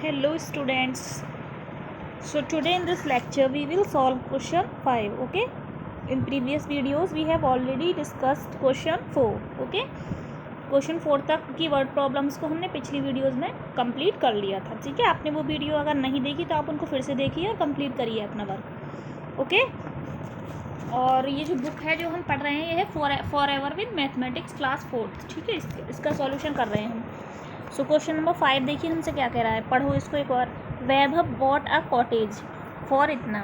Hello students. So today in this lecture we will solve question 5. Okay. In previous videos we have already discussed question 4. Okay. Question 4 तक की word problems को हमने पिछली videos में complete कर लिया था. ठीक है. आपने वो वीडियो अगर नहीं देखी तो आप उनको फिर से देखिए और कंप्लीट करिए अपना वर्क. ओके. और ये जो बुक है जो हम पढ़ रहे हैं ये है for ever with mathematics class 4. ठीक है. इसका सॉल्यूशन कर रहे हैं हम. सो क्वेश्चन नंबर 5 देखिए हमसे क्या कह रहा है. पढ़ो इसको एक और. वैभव बॉट अ कॉटेज फॉर इतना.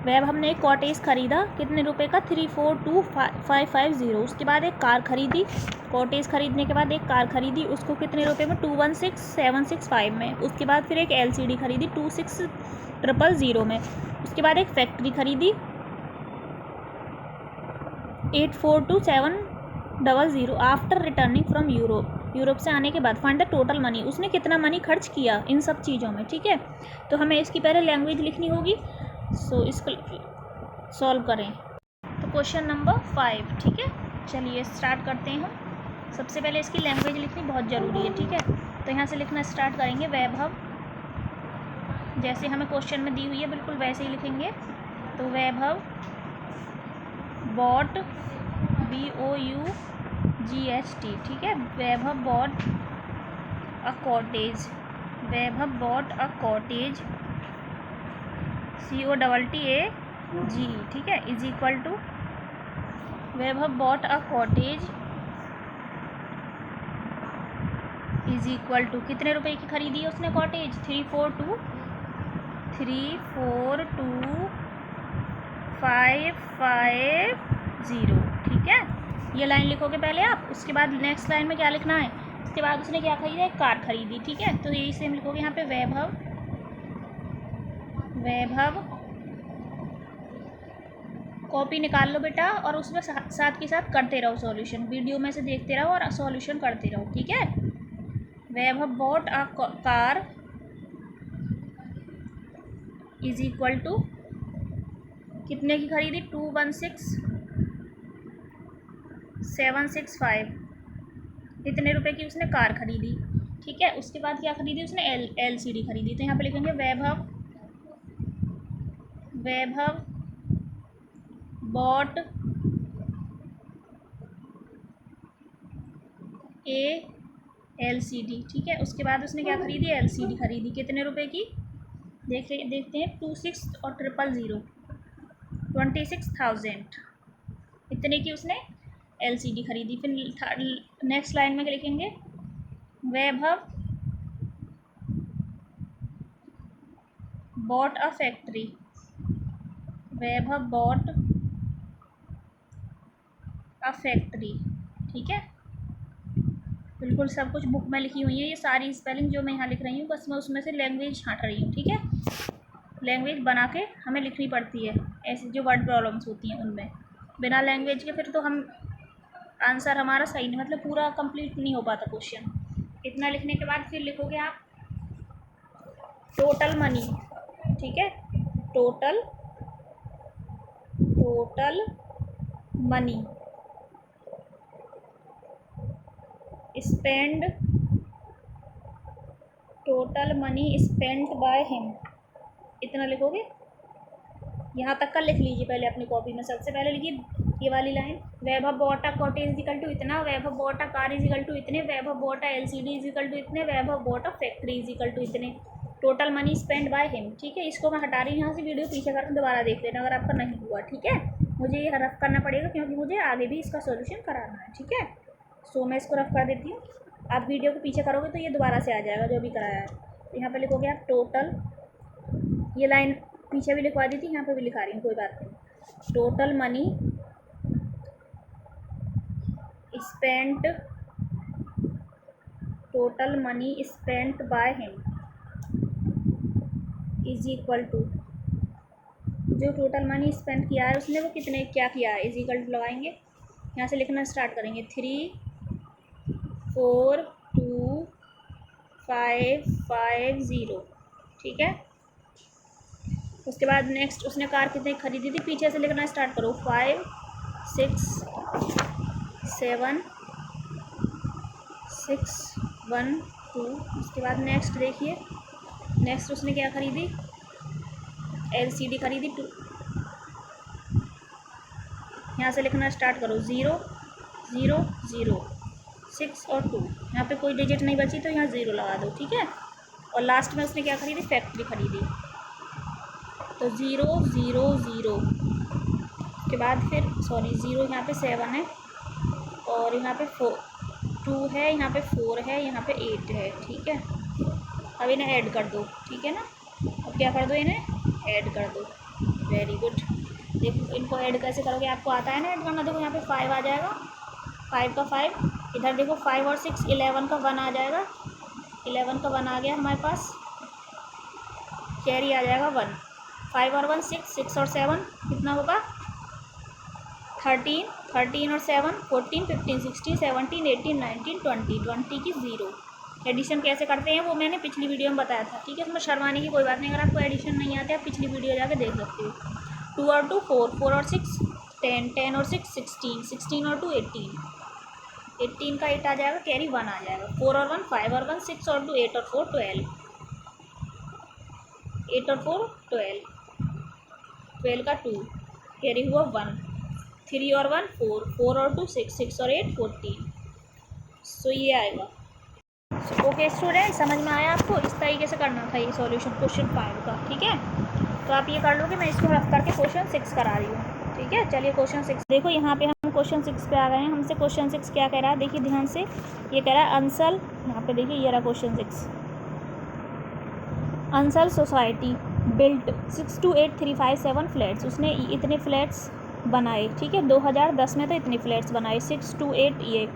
वैभव ने एक कॉटेज खरीदा कितने रुपए का. 342,550. उसके बाद एक कार खरीदी. कॉटेज खरीदने के बाद एक कार खरीदी उसको कितने रुपए में. 216,765 में. उसके बाद फिर एक LCD खरीदी 26,000 में. उसके बाद एक फैक्ट्री खरीदी 842,700. आफ्टर रिटर्निंग फ्रॉम यूरोप से आने के बाद फाइंड द टोटल मनी. उसने कितना मनी खर्च किया इन सब चीज़ों में. ठीक है. तो हमें इसकी पहले लैंग्वेज लिखनी होगी. सो इसको सॉल्व करें. तो क्वेश्चन नंबर 5. ठीक है. चलिए स्टार्ट करते हैं हम. सबसे पहले इसकी लैंग्वेज लिखनी बहुत ज़रूरी है. ठीक है. तो यहाँ से लिखना स्टार्ट करेंगे. वैभव जैसे हमें क्वेश्चन में दी हुई है बिल्कुल वैसे ही लिखेंगे. तो वैभव बॉट BOUGHT. ठीक है. Vaibhav bought a cottage. Vaibhav bought a cottage COTTAG. ठीक है. Is equal to Vaibhav bought a cottage is equal to कितने रुपए की खरीदी है उसने कॉटेज. 342,550. ठीक है. ये लाइन लिखोगे पहले आप. उसके बाद नेक्स्ट लाइन में क्या लिखना है. उसके बाद उसने क्या खरीदा. एक कार खरीदी. ठीक है. तो यही सेम लिखोगे यहाँ पे. वैभव कॉपी निकाल लो बेटा और उसमें साथ के साथ करते रहो सॉल्यूशन. वीडियो में से देखते रहो और सॉल्यूशन करते रहो. ठीक है. Vaibhav bought a car is equal to कितने की खरीदी. 216,765. इतने रुपए की उसने कार खरीदी. ठीक है. उसके बाद क्या खरीदी उसने LCD खरीदी. तो यहाँ पे लिखेंगे वैभव बॉट ए LCD. ठीक है. उसके बाद उसने क्या खरीदी. LCD खरीदी कितने रुपए की. देखते हैं 26 और 000 26,000 इतने की उसने LCD खरीदी. फिर नेक्स्ट लाइन में लिखेंगे Vaibhav bought a factory. Vaibhav bought a factory. ठीक है. बिल्कुल सब कुछ बुक में लिखी हुई है. ये सारी स्पेलिंग जो मैं यहाँ लिख रही हूँ बस मैं उसमें से लैंग्वेज छाँट रही हूँ. ठीक है. लैंग्वेज बना के हमें लिखनी पड़ती है ऐसी जो वर्ड प्रॉब्लम्स होती हैं उनमें. बिना लैंग्वेज के फिर तो हम आंसर हमारा सही नहीं मतलब पूरा कंप्लीट नहीं हो पाता क्वेश्चन. इतना लिखने के बाद फिर लिखोगे आप टोटल मनी. ठीक है. Total money spend by him. इतना लिखोगे. यहाँ तक का लिख लीजिए पहले अपनी कॉपी में. सबसे पहले लिखिए ये वाली line. Vaibhav bought a cottage is equal to इतना. Vaibhav bought a car is equal to इतने. Vaibhav bought a LCD is equal to इतने. Vaibhav bought a factory is equal to इतने. Total money spend by him. ठीक है. इसको मैं हटा रही हूँ यहाँ से. वीडियो पीछे करके दोबारा देख लेना अगर आपका नहीं हुआ. ठीक है. मुझे ये रफ करना पड़ेगा क्योंकि मुझे आगे भी इसका सोल्यूशन कराना है. ठीक है. सो मैं इसको रफ कर देती हूँ. आप वीडियो को पीछे करोगे तो ये दोबारा से आ जाएगा जो भी कराया है. तो यहाँ पर लिखोगे आप टोटल. ये लाइन पीछे भी लिखवा दी थी यहाँ पे भी लिखा रही हूँ कोई बात नहीं. Total money spent by him is equal to जो टोटल मनी स्पेंड किया है उसने वो कितने क्या किया है इज इक्वल टू लगाएंगे. यहाँ से लिखना स्टार्ट करेंगे. 342,550. ठीक है. उसके बाद नेक्स्ट उसने कार कितने खरीदी थी. पीछे से लिखना स्टार्ट करो. 5 6 7 6 1 2. उसके बाद नेक्स्ट देखिए नेक्स्ट उसने क्या खरीदी, LCD खरीदी 2। यहाँ से लिखना स्टार्ट करो, 0 0 0 6 और 2। यहाँ पे कोई डिजिट नहीं बची तो यहाँ 0 लगा दो, ठीक है। और लास्ट में उसने क्या खरीदी, फैक्ट्री खरीदी, तो 0 0 0 के बाद फिर 0 यहाँ पे 7 है, और यहाँ पे 2 है, यहाँ पे 4 है, यहाँ पे 8 है, ठीक है। अब इन्हें ऐड कर दो, ठीक है ना। अब क्या कर दो, इन्हें ऐड कर दो। Very good. देखो इनको ऐड कैसे करोगे, आपको आता है ना ऐड करना। देखो यहाँ पे 5 आ जाएगा, 5 का 5, इधर देखो 5 और 6 11 का 1 आ जाएगा, 11 का 1 आ गया हमारे पास, कैरी आ जाएगा 1। 5 और 1 6, 6 और 7 कितना होगा 13, 13 और 7 14 15 16 17 18 19 20, 20 की 0। एडिशन कैसे करते हैं वो मैंने पिछली वीडियो में बताया था, ठीक है। इसमें शर्माने की कोई बात नहीं, अगर आपको एडिशन नहीं आते आप पिछली वीडियो जाके देख सकते हो। 2 और 2 4, 4 और 6 10, 10 और 6 16, 16 और 2 18, 18 का 8 आ जाएगा, कैरी 1 आ जाएगा। 4 और 1 5 और 1 6 और 2 8 और 4 12, 8 और 4 12, 12 का 2, कैरी हुआ 1। 3 और 1 4, 4 और 2 6, 6 और 8 14। सो ये आएगा। ओके स्टूडेंट, समझ में आया आपको। इस तरीके से करना था ये सॉल्यूशन क्वेश्चन 5 का, ठीक है। तो आप ये कर लोगे, मैं इसको रख करके क्वेश्चन 6 करा रही हूँ, ठीक है। चलिए क्वेश्चन 6 देखो, यहाँ पे हम क्वेश्चन 6 पे आ गए हैं। हमसे क्वेश्चन 6 क्या कह रहा है, देखिए ध्यान से। ये कह रहा है अंसल, यहाँ पे देखिए ये रहा question 6। Ansal society built 628,357 flats. उसने इतने फ्लैट्स बनाए, ठीक है। 2010 में तो इतने फ्लैट्स बनाए 628 ये।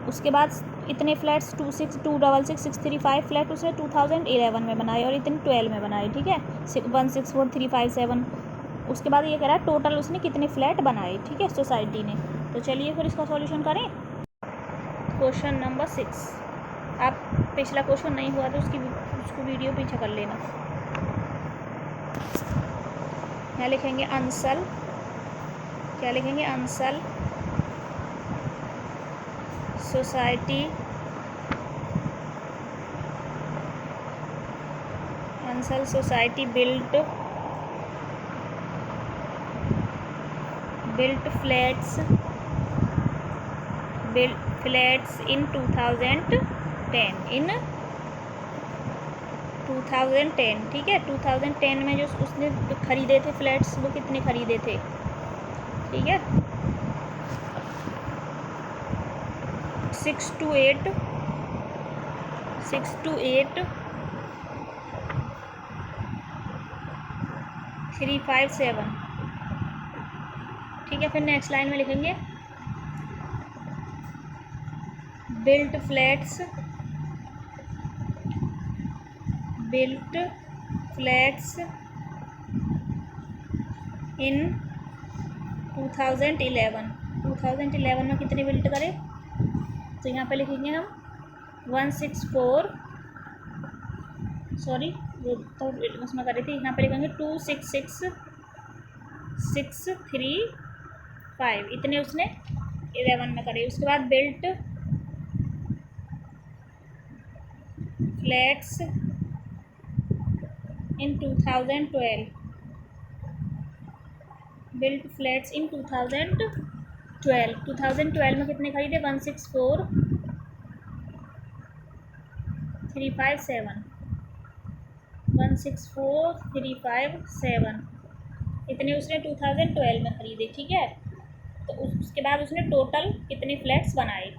उसके बाद इतने फ्लैट्स 266,635 फ्लैट उसने 2011 में बनाए, और इतने 12 में बनाए, ठीक है। 164,357। उसके बाद ये कह रहा है टोटल उसने कितने फ्लैट बनाए, ठीक है, सोसाइटी ने। तो चलिए फिर इसका सॉल्यूशन करें। क्वेश्चन नंबर 6, आप पिछला क्वेश्चन नहीं हुआ तो उसको वीडियो पीछे कर लेना। यहाँ लिखेंगे अंसल, क्या लिखेंगे, Ansal society, Ansal society built flats इन 2010, ठीक है। 2010 में जो उसने खरीदे थे फ्लैट्स, वो कितने खरीदे थे, ठीक है। 628 357, ठीक है। फिर नेक्स्ट लाइन में लिखेंगे बिल्ट फ्लैट्स इन 2011 में कितने बिल्ट करे, तो यहाँ पे लिखेंगे हम 164, सॉरी वो तो उसमें करे थे, यहाँ पे लिखेंगे 266,635, इतने उसने 11 में करे। उसके बाद बिल्ट फ्लैट्स इन 2012, बिल्ट फ्लैट्स इन 2012 में कितने खरीदे, 164,357, इतने उसने 2012 में खरीदे, ठीक है। तो उसके बाद उसने टोटल कितने फ्लैट्स बनाए,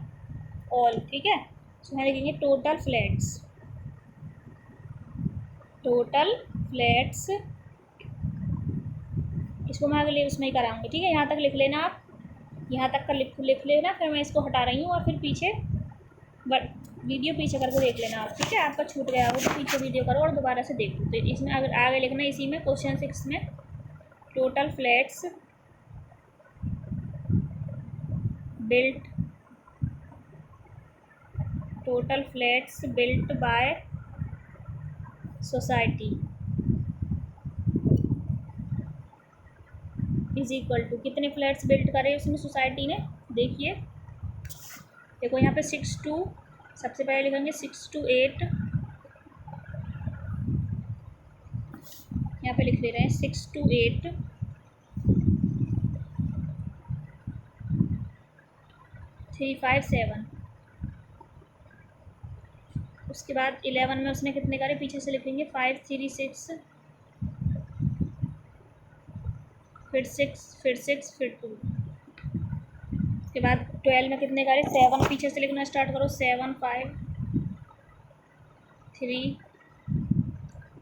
ऑल, ठीक है। तो यहाँ लिखेंगे टोटल फ्लैट्स, इसको मैं अगले उसमें ही कराऊंगी, ठीक है। यहाँ तक लिख लेना आप, यहाँ तक का लिख लेना, फिर मैं इसको हटा रही हूँ, और फिर पीछे वीडियो पीछे करके देख लेना आप, ठीक है। आपका छूट गया हो तो पीछे वीडियो करो और दोबारा से देखो। तो इसमें अगर आगे लिखना, इसी में क्वेश्चन 6 में total flats built by society is equal to, कितने फ्लैट्स बिल्ट करे उसमें सोसाइटी ने, देखिए देखो यहाँ पे 62, सबसे पहले लिखेंगे 628 यहाँ पे लिख ले रहे हैं 6 to 8 3 5 7। उसके बाद 11 में उसने कितने करे, पीछे से लिखेंगे 5 3 6, फिर 6 फिर 6 फिर 2। उसके बाद 12 में कितने करे, 7 पीछे से लिखना स्टार्ट करो, 7 5 3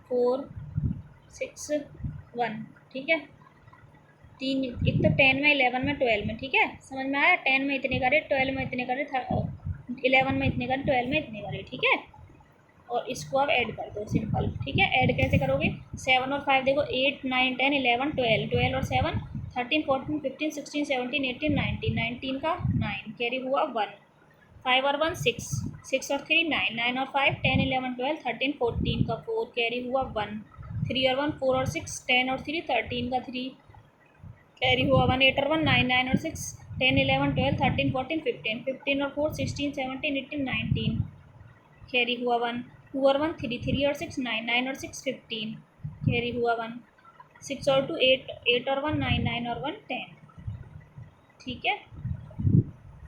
4 6 1। ठीक है, तीन, एक तो 10 में 11 में 12 में। ठीक है, समझ में आया, 10 में इतने करे, 12 में इतने करे, 11 में इतने करे, 12 में इतने करे। ठीक है, और इसको आप ऐड कर दो, सिंपल। ठीक है, ऐड कैसे करोगे, 7 और 5 देखो, 8 9 10 11 12, 12 और 7 13 14 15 16 17 18 19, 19 का 9 कैरी हुआ 1, 5 और 1 6, 6 और 3 9, 9 और 5 10 11 12 13 14 का 4 कैरी हुआ 1, 3 और 1 4 और 6 10 और 3 13 का 3 कैरी हुआ 1, 8 और 1 9, 9 और 6 10 11 12 13 14 15, 15 और 4 16 17 18 19 कैरी हुआ 1, 2 और 1 3, 3 और 6 9, 9 और 6 15 कैरी हुआ 1, 6 और 2 8, 8 और 1 9, 9 और 1 10। ठीक है,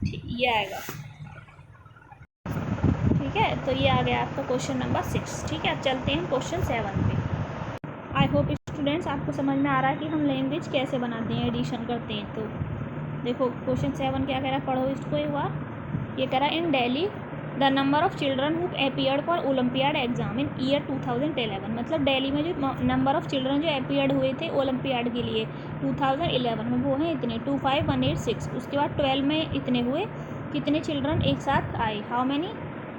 ये आएगा। ठीक है, तो ये आ गया आपका क्वेश्चन नंबर 6। ठीक है, अब चलते हैं क्वेश्चन 7 पे। आई होप स्टूडेंट्स आपको समझ में आ रहा है कि हम लैंग्वेज कैसे बनाते हैं, एडिशन करते हैं। तो देखो क्वेश्चन 7 क्या कह रहा है, पढ़ो इसको एक बार। ये कह रहा है in Delhi the number of children who appeared for olympiad exam in year 2011। मतलब दिल्ली में जो नंबर ऑफ़ चिल्ड्रन जो अपीयर्ड हुए थे ओलंपियाड के लिए 2011 में, वो हैं इतने 25186। उसके बाद 12 में इतने हुए, कितने चिल्ड्रन एक साथ आए, how many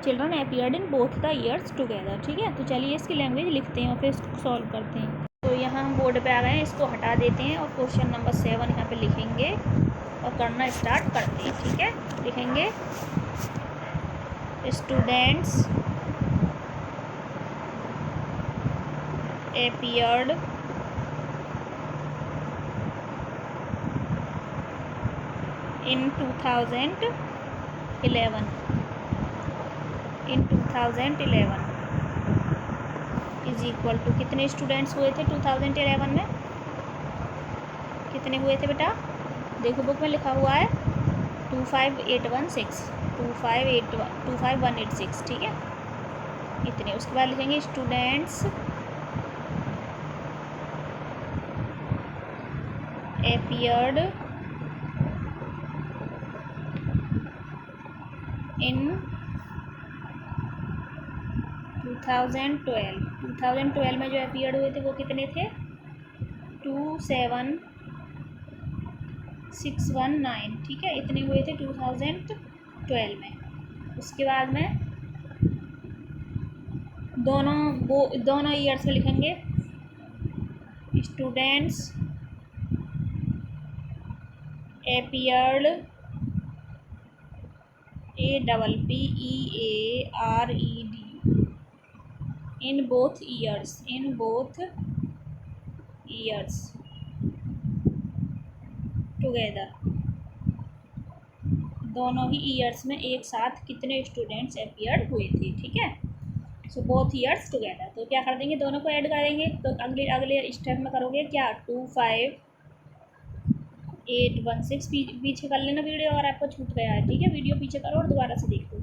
children appeared in both the years together. ठीक है, तो चलिए इसकी लैंग्वेज लिखते हैं और फिर इसको सॉल्व करते हैं। तो यहाँ हम बोर्ड पे आ गए हैं, इसको हटा देते हैं और क्वेश्चन नंबर 7 यहाँ पे लिखेंगे और करना स्टार्ट करते हैं। ठीक है, लिखेंगे students appeared in 2011 is equal to, कितने स्टूडेंट्स हुए थे 2011 में, कितने हुए थे बेटा, देखो बुक में लिखा हुआ है 25186, 25186। ठीक है, इतने। उसके बाद लिखेंगे स्टूडेंट्स appeared in 2012 में जो अपीयर्ड हुए थे वो कितने थे, 27619। ठीक है, इतने हुए थे 2012 में। उसके बाद में दोनों ईयर्स में लिखेंगे students appeared APPEARED in both years together। दोनों ही ईयर्स में एक साथ कितने स्टूडेंट्स अपीयर्ड हुए थे। ठीक है, सो बोथ ईयर्स टुगेदर। तो क्या कर देंगे, दोनों को ऐड करेंगे। तो अगले स्टेप में करोगे क्या, 25816 पीछे कर लेना वीडियो अगर आपको छूट गया है। ठीक है, वीडियो पीछे करो और दोबारा से देखो,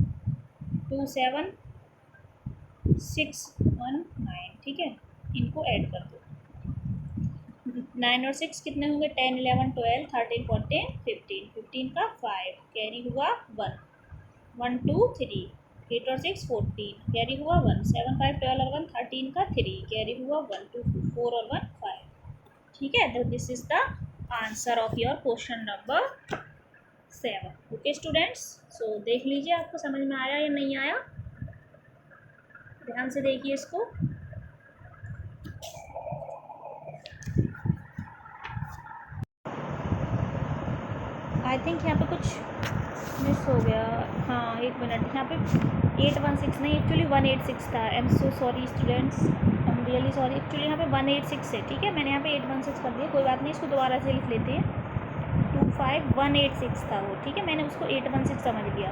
27619। ठीक है, इनको ऐड कर दो। 9 और 6 कितने होंगे, 10 11 12 13 14 15, 15 का 5 कैरी हुआ 1, 1 2 3, 8 और 6 14 कैरी हुआ 1, 7 5 12 और 1 13 का 3 कैरी हुआ 1, 2 4 और 1 5। ठीक है, तो this is the answer of your question number 7। Okay students, so देख लीजिए आपको समझ में आया या नहीं आया, ध्यान से देखिए इसको। आई थिंक यहाँ पे कुछ मिस हो गया, हाँ 1 मिनट, यहाँ पे 816 नहीं, एक्चुअली 186 था। I am so sorry students, I am really sorry. Actually यहाँ पे 186 है। ठीक है, मैंने यहाँ पे 816 कर दिया, कोई बात नहीं, इसको दोबारा से लिख लेते हैं। 25186 था वो। ठीक है, मैंने उसको 816 समझ लिया।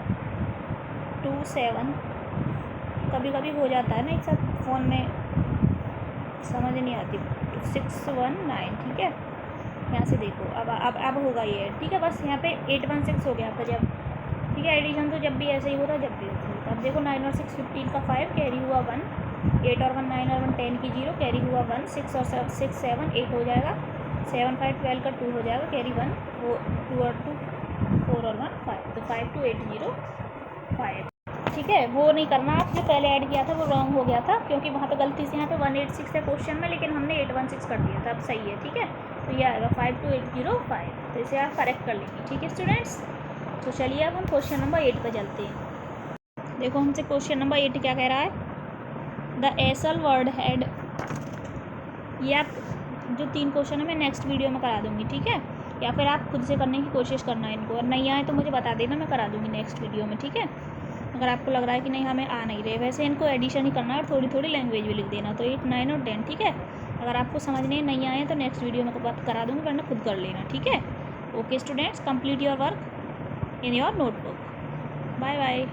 27 कभी कभी हो जाता है ना एक साथ फ़ोन में, समझ नहीं आती। 619 ठीक है। यहाँ से देखो अब होगा ये, ठीक है। बस यहाँ पे 816 हो गया आपका जब, ठीक है। एडिशन तो जब भी ऐसे ही होता, जब भी होता है। अब देखो 9 और 6 15 का 5 कैरी हुआ 1, 8 और 1 9 और 1 10 की 0 कैरी हुआ 1, 6 और 6 7 8 हो जाएगा, 7 5 12 का 2 हो जाएगा कैरी 1, 2 और 2 4 और 1 5, तो 5 2 8 0 5, ठीक है। वो नहीं करना, आप जो पहले ऐड किया था वो रॉन्ग हो गया था, क्योंकि वहाँ पे गलती से यहाँ पे 186 है क्वेश्चन में, लेकिन हमने 816 कर दिया था। अब सही है, ठीक है। तो ये आएगा 52805, तो इसे आप करेक्ट कर लेंगे, ठीक है स्टूडेंट्स। तो चलिए अब हम क्वेश्चन नंबर 8 पर चलते हैं। देखो हमसे क्वेश्चन नंबर 8 क्या कह रहा है, द एसल वर्ड हैड, ये आप जो 3 क्वेश्चन है मैं नेक्स्ट वीडियो में करा दूँगी, ठीक है। या फिर आप खुद से करने की कोशिश करना है इनको, और नहीं आए तो मुझे बता देना, मैं करा दूँगी नेक्स्ट वीडियो में, ठीक है। अगर आपको लग रहा है कि नहीं हमें आ नहीं रहे, वैसे इनको एडिशन ही करना है और थोड़ी थोड़ी लैंग्वेज भी लिख देना, तो 8 9 और 10, ठीक है। अगर आपको समझने नहीं आए तो नेक्स्ट वीडियो में बात करा दूँगी, वरना खुद कर लेना, ठीक है। Okay students, complete your work in your notebook. Bye bye.